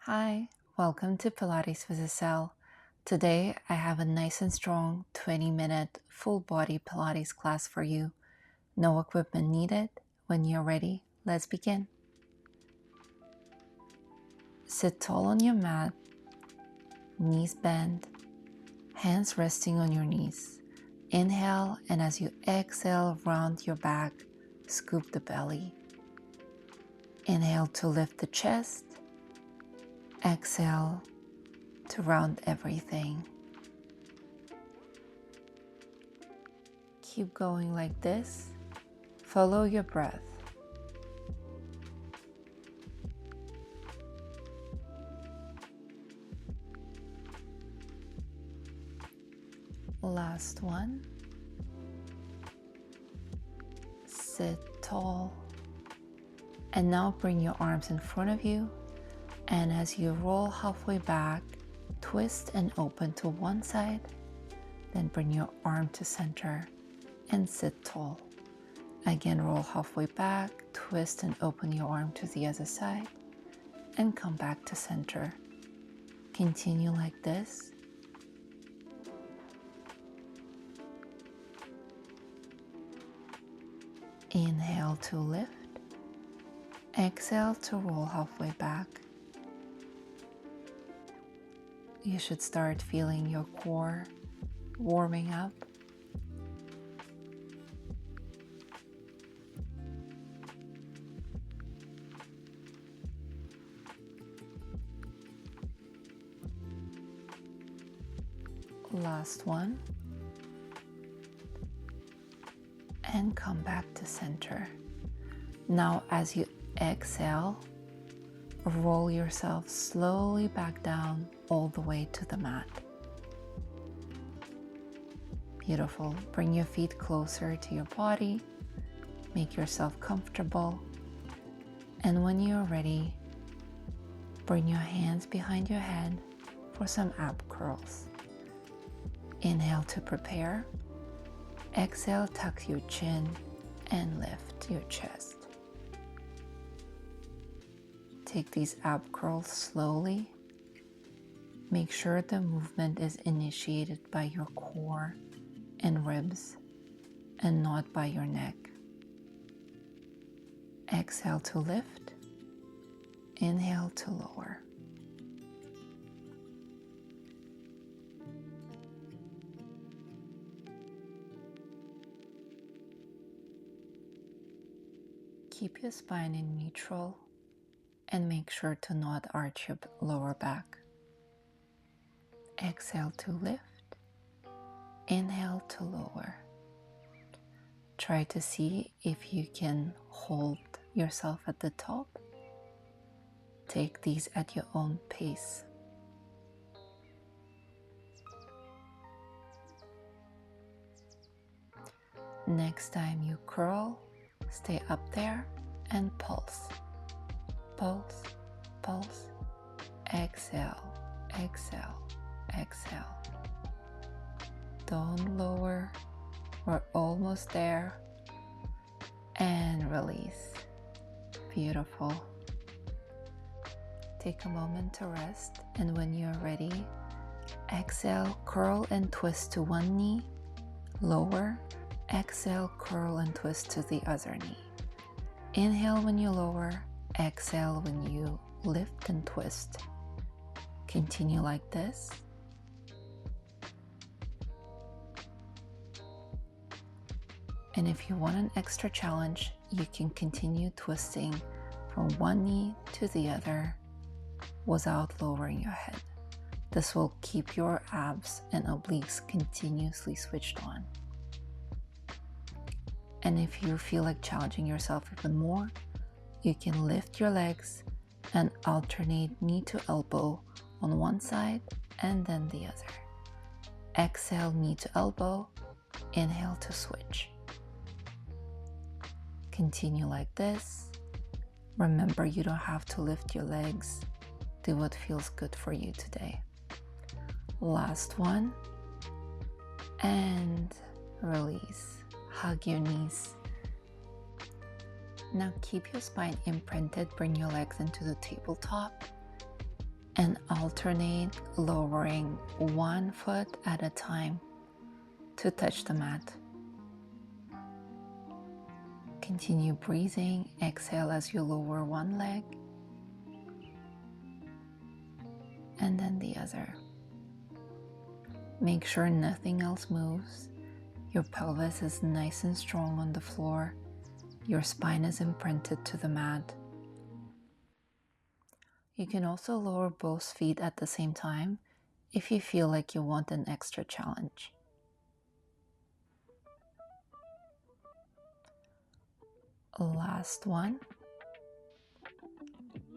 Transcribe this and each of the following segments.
Hi, welcome to Pilates with Assel. Today I have a nice and strong 20-minute full body Pilates class for you. No equipment needed. When you're ready, let's begin. Sit tall on your mat, knees bent, hands resting on your knees. Inhale, and as you exhale, round your back, scoop the belly. Inhale to lift the chest. Exhale to round everything. Keep going like this. Follow your breath. Last one. Sit tall. And now bring your arms in front of you. And as you roll halfway back, twist and open to one side. Then bring your arm to center and sit tall. Again, roll halfway back, twist and open your arm to the other side, and come back to center. Continue like this. Inhale to lift. Exhale to roll halfway back. You should start feeling your core warming up. Last one. And come back to center. Now as you exhale, roll yourself slowly back down all the way to the mat. Beautiful. Bring your feet closer to your body. Make yourself comfortable. And when you're ready, bring your hands behind your head for some ab curls. Inhale to prepare. Exhale, tuck your chin and lift your chest. Take these ab curls slowly. Make sure the movement is initiated by your core and ribs and not by your neck. Exhale to lift. Inhale to lower. Keep your spine in neutral and make sure to not arch your lower back. Exhale to lift. Inhale to lower. Try to see if you can hold yourself at the top. Take these at your own pace. Next time you curl, stay up there and pulse. Pulse, pulse. Exhale, exhale, exhale. Don't lower. We're almost there. And release. Beautiful. Take a moment to rest, and when you're ready, exhale, curl and twist to one knee. Lower. Exhale, curl and twist to the other knee. Inhale when you lower. Exhale when you lift and twist. Continue like this. And if you want an extra challenge, you can continue twisting from one knee to the other without lowering your head. This will keep your abs and obliques continuously switched on. And if you feel like challenging yourself even more, you can lift your legs and alternate knee to elbow on one side and then the other. Exhale, knee to elbow. Inhale to switch. Continue like this. Remember, you don't have to lift your legs. Do what feels good for you today. Last one. And release. Hug your knees. Now keep your spine imprinted. Bring your legs into the tabletop. and alternate lowering one foot at a time to touch the mat. Continue breathing. Exhale as you lower one leg and then the other. Make sure nothing else moves. Your pelvis is nice and strong on the floor. Your spine is imprinted to the mat. You can also lower both feet at the same time if you feel like you want an extra challenge. Last one.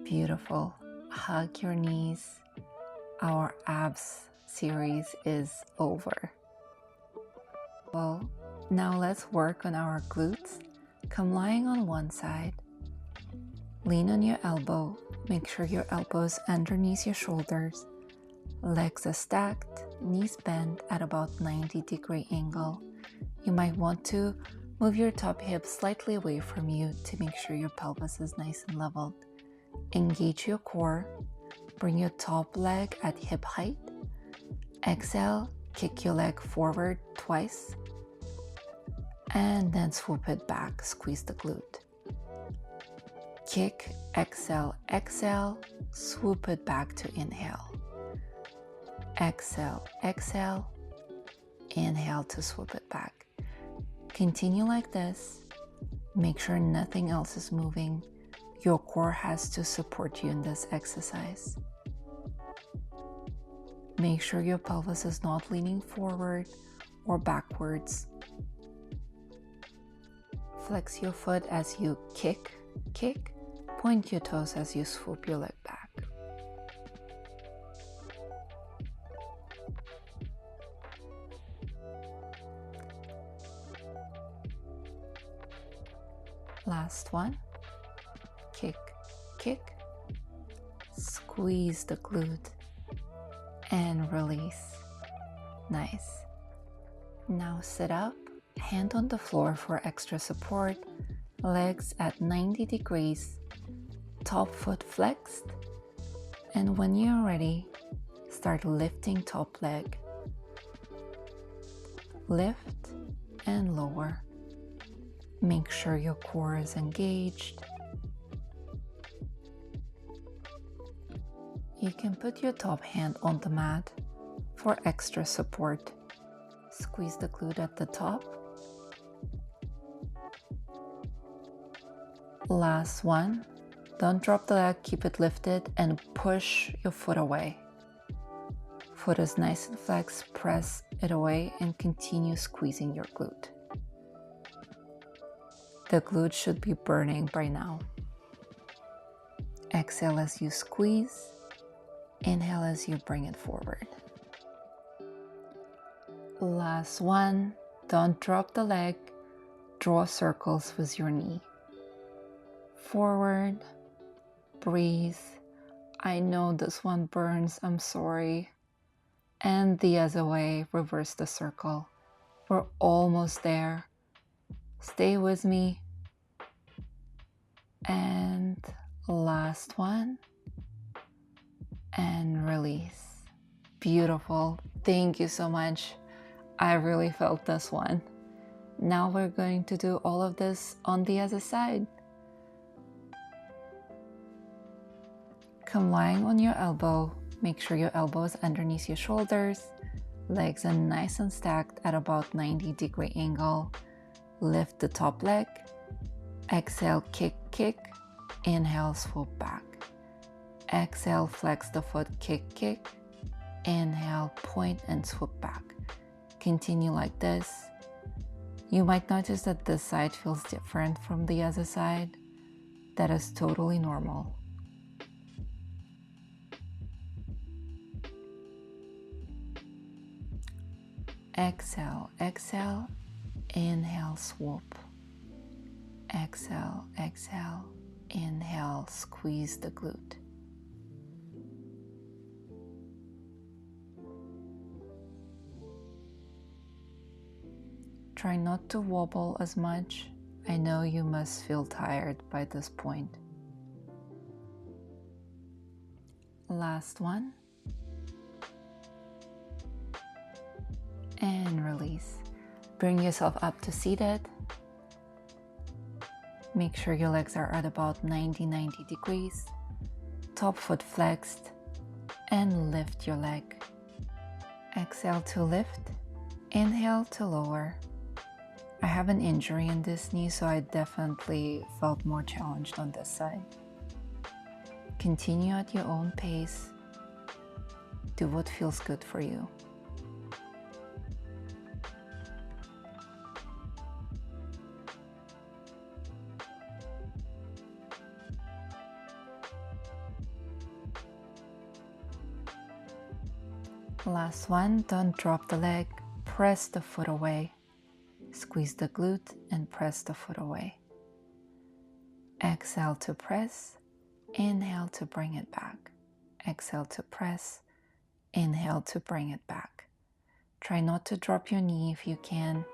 Beautiful. Hug your knees. Our abs series is over. Well, now let's work on our glutes. Come lying on one side. Lean on your elbow. Make sure your elbow is underneath your shoulders. Legs are stacked, knees bent at about 90-degree angle. You might want to move your top hip slightly away from you to make sure your pelvis is nice and leveled. Engage your core. Bring your top leg at hip height. Exhale, kick your leg forward twice. And then swoop it back, squeeze the glute. Kick, exhale, exhale, swoop it back to inhale. Exhale, exhale, inhale to swoop it back. Continue like this. Make sure nothing else is moving. Your core has to support you in this exercise. Make sure your pelvis is not leaning forward or backwards. Flex your foot as you kick, kick. Point your toes as you swoop your leg back. Last one. Kick, kick. Squeeze the glute and release. Nice. Now sit up, hand on the floor for extra support, legs at 90 degrees, top foot flexed, and when you're ready, start lifting top leg. Lift and lower. Make sure your core is engaged. You can put your top hand on the mat for extra support. Squeeze the glute at the top. Last one. Don't drop the leg, keep it lifted and push your foot away. Foot is nice and flexed, press it away and continue squeezing your glute. The glute should be burning by now. Exhale as you squeeze. Inhale as you bring it forward. Last one. Don't drop the leg. Draw circles with your knee. Forward. Breathe. I know this one burns. I'm sorry. And the other way. Reverse the circle. We're almost there. Stay with me. And last one. And release. Beautiful. Thank you so much. I really felt this one. Now we're going to do all of this on the other side. Come lying on your elbow. Make sure your elbow is underneath your shoulders. Legs are nice and stacked at about 90-degree angle. Lift the top leg. Exhale, kick, kick. Inhale, swoop back. Exhale, flex the foot, kick, kick. Inhale, point and swoop back. Continue like this. You might notice that this side feels different from the other side. That is totally normal. Exhale, exhale. Inhale, swoop. Exhale, exhale. Inhale, squeeze the glute. Try not to wobble as much. I know you must feel tired by this point. Last one. And release. Bring yourself up to seated. Make sure your legs are at about 90 degrees. Top foot flexed. And lift your leg. Exhale to lift. Inhale to lower. I have an injury in this knee, so I definitely felt more challenged on this side. Continue at your own pace. Do what feels good for you. Last one, don't drop the leg, press the foot away. Squeeze the glute and press the foot away. Exhale to press, inhale to bring it back. Exhale to press, inhale to bring it back. Try not to drop your knee if you can.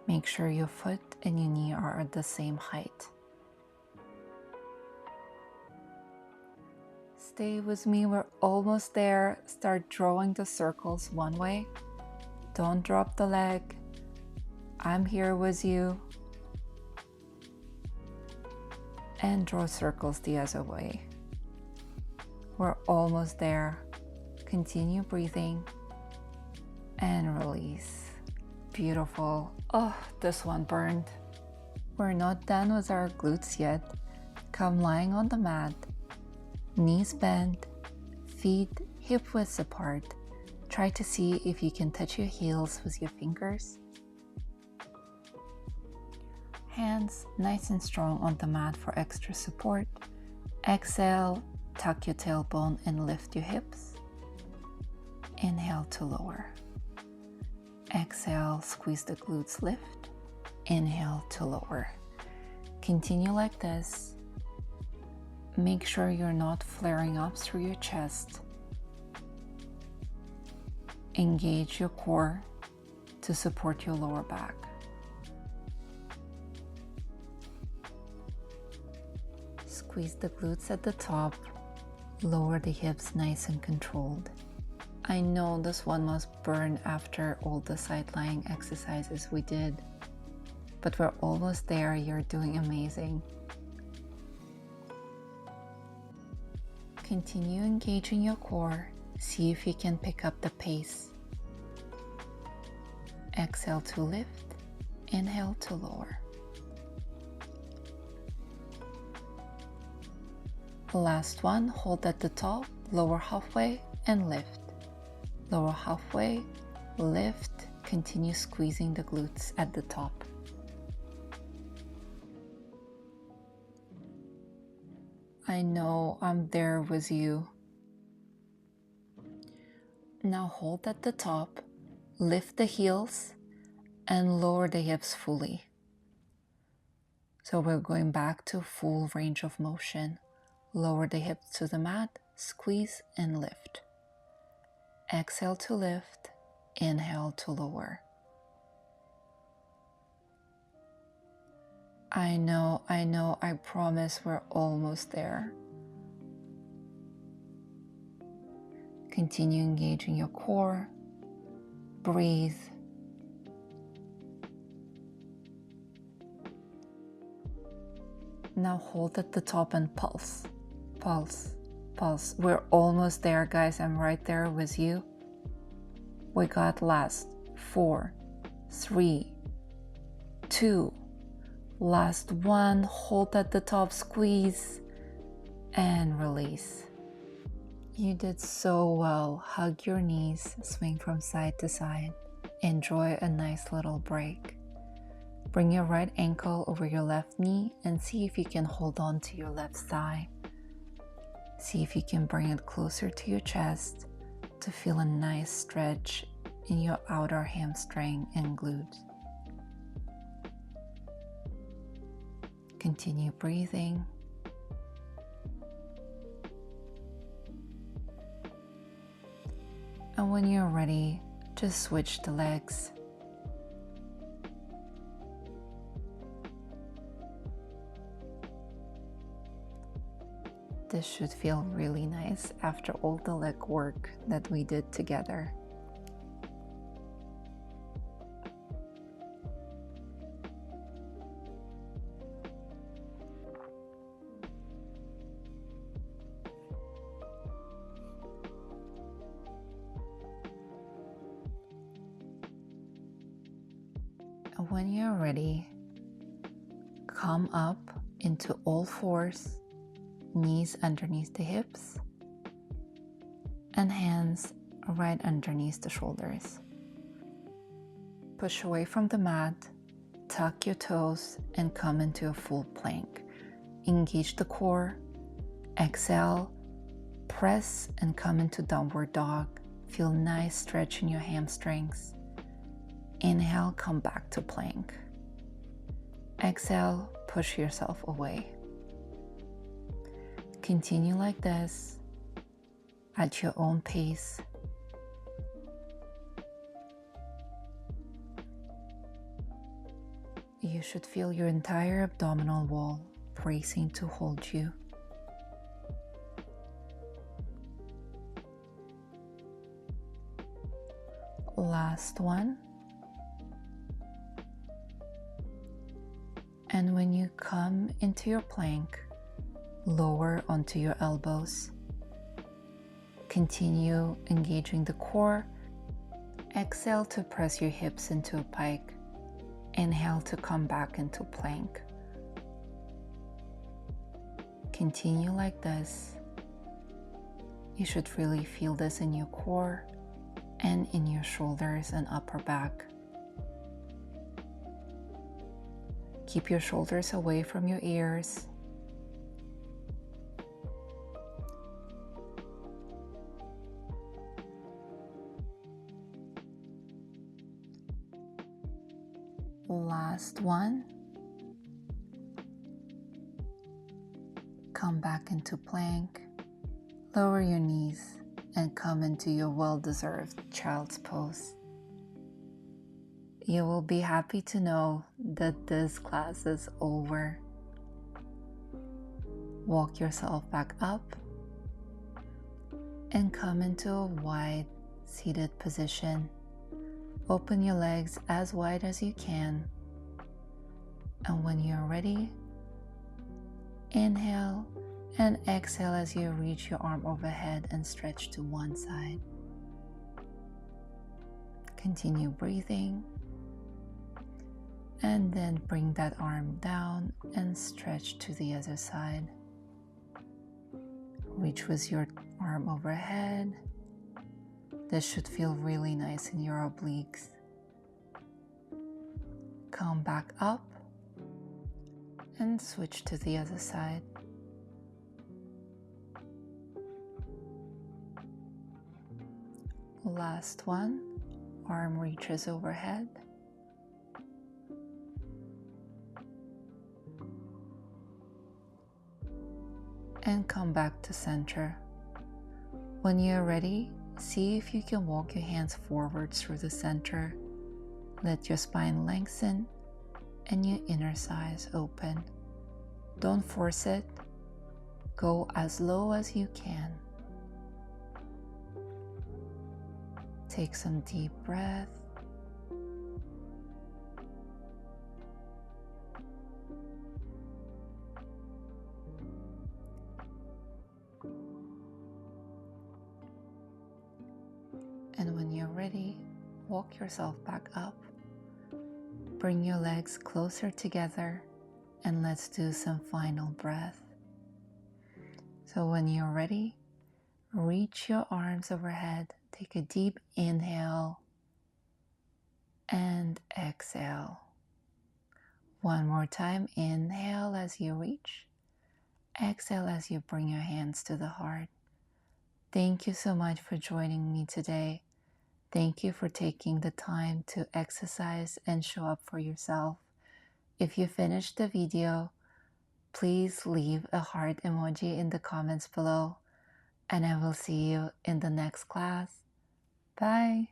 Make sure your foot and your knee are at the same height. Stay with me, we're almost there. Start drawing the circles one way. Don't drop the leg. I'm here with you. And draw circles the other way. We're almost there. Continue breathing and release. Beautiful. Oh, this one burned. We're not done with our glutes yet. Come lying on the mat. Knees bent, feet hip widths apart. Try to see if you can touch your heels with your fingers. Hands nice and strong on the mat for extra support. Exhale, tuck your tailbone and lift your hips. Inhale to lower. Exhale, squeeze the glutes, lift. Inhale to lower. Continue like this. Make sure you're not flaring up through your chest. Engage your core to support your lower back. Squeeze the glutes at the top. Lower the hips nice and controlled. I know this one must burn after all the side lying exercises we did, but we're almost there. You're doing amazing. Continue engaging your core. See if you can pick up the pace. Exhale to lift. Inhale to lower. Last one, hold at the top, lower halfway and lift. Lower halfway, lift. Continue squeezing the glutes at the top. I know I'm there with you. Now hold at the top, lift the heels and lower the hips fully. So we're going back to full range of motion. Lower the hips to the mat, squeeze and lift. Exhale to lift, inhale to lower. I know, I promise we're almost there. Continue engaging your core. Breathe. Now hold at the top and pulse. Pulse, pulse. We're almost there, guys. I'm right there with you. We got last 4, 3, 2, last one. Hold at the top, squeeze and release. You did so well. Hug your knees, swing from side to side. Enjoy a nice little break. Bring your right ankle over your left knee and see if you can hold on to your left thigh. See if you can bring it closer to your chest to feel a nice stretch in your outer hamstring and glutes. Continue breathing. And when you're ready, just switch the legs. This This should feel really nice after all the leg work that we did together. When you're ready, come up into all fours, knees underneath the hips, and hands right underneath the shoulders. Push away from the mat, tuck your toes, and come into a full plank. Engage the core, exhale, press and come into downward dog. Feel nice stretch in your hamstrings. Inhale, come back to plank. Exhale, push yourself away. Continue like this at your own pace. You should feel your entire abdominal wall bracing to hold you. Last one. And when you come into your plank, lower onto your elbows. Continue engaging the core. Exhale to press your hips into a pike. Inhale to come back into plank. Continue like this. You should really feel this in your core and in your shoulders and upper back. Keep your shoulders away from your ears. Last one. Come back into plank. Lower your knees and come into your well-deserved child's pose. You will be happy to know that this class is over. Walk yourself back up and come into a wide seated position. Open your legs as wide as you can. And when you're ready, inhale and exhale as you reach your arm overhead and stretch to one side. Continue breathing. And then bring that arm down and stretch to the other side. Reach with your arm overhead. This should feel really nice in your obliques. Come back up and switch to the other side. Last one, arm reaches overhead. And come back to center. When you're ready, see if you can walk your hands forward through the center. Let your spine lengthen and your inner thighs open. Don't force it. Go as low as you can. Take some deep breath. And when you're ready, walk yourself back up. Bring your legs closer together and let's do some final breath. So when you're ready, reach your arms overhead. Take a deep inhale and exhale. One more time, inhale as you reach. Exhale as you bring your hands to the heart. Thank you so much for joining me today. Thank you for taking the time to exercise and show up for yourself. If you finished the video, please leave a heart emoji in the comments below, and I will see you in the next class. Bye.